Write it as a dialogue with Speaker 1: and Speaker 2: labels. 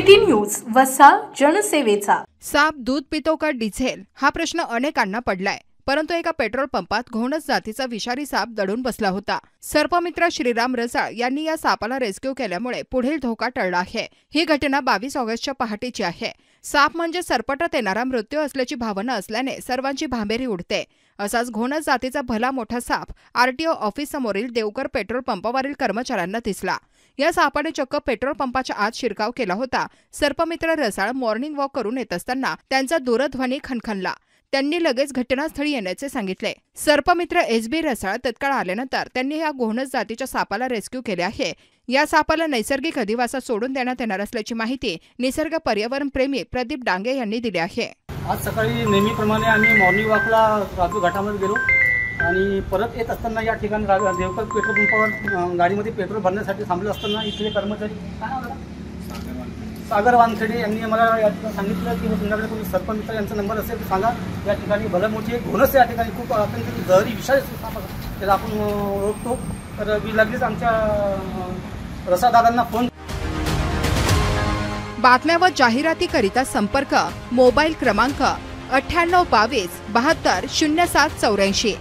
Speaker 1: Katy news वसा जनसेवेचा।
Speaker 2: साप दूध पितो का डिझेल हा प्रश्न अनेकांना पडलाय, परंतु एका पेट्रोल पंपात घोणस जातीचा विषारी साप दडून बसला होता। सर्पमित्र श्रीराम रसाळ यांनी या सापाला रेस्क्यू केल्यामुळे पुढील धोका टळला आहे। ही घटना 22 ऑगस्टच्या पहाटेची आहे। साप म्हणजे सरपटत येणारा मृत्यू असल्याची भावना असल्याने सर्वांची भांबेरी उडते। असाच घोणस जातीचा भला मोठा साप आरटीओ ऑफिस समोरील देवकर पेट्रोल पंपावरील कर्मचाऱ्यांना दिसला। या सापाने चक्क पेट्रोल पंपाच्या आत शिरकाव केला होता। सर्पमित्र रसाळ मॉर्निंग वॉक करून येत असताना त्यांचा दूरध्वनी खणखणला। त्यांनी लगेच घटनास्थळी येण्याचे सांगितले। सर्पमित्र एसबी रसाळ तत्काळ आल्यानंतर त्यांनी या घोणस जातीच्या सापाला रेस्क्यू केले आहे। या सापाला नैसर्गिक अधिवासात सोडून देण्यात येणार असल्याची माहिती निसर्ग पर्यावरण प्रेमी प्रदीप डांगे यांनी दिली आहे।
Speaker 3: आज सकाळी नेहमीप्रमाणे आम्ही मॉर्निंग वॉकला राजू घाटामध्ये गेलो आणि परत येत असताना या ठिकाणी देवकर पेट्रोल पंपावर गाडीमध्ये पेट्रोल भरण्यासाठी थांबलो असताना इथले कर्मचारी सागर वानखेडे यांनी मला या ठिकाणी सांगितलं की तुमच्याकडे कोणी सरपंच यांचा नंबर असेल तर सांगा। या ठिकाणी भलं मोठी एक घोणस या ठिकाणी खूप अत्यंत जहरी विषारी साप त्याला आपण ओळखतो। तर मी लगेच आमच्या रसादादांना फोन।
Speaker 2: बातम्या व जाहिरातीकरिता संपर्क मोबाईल क्रमांक 9822 72 0784।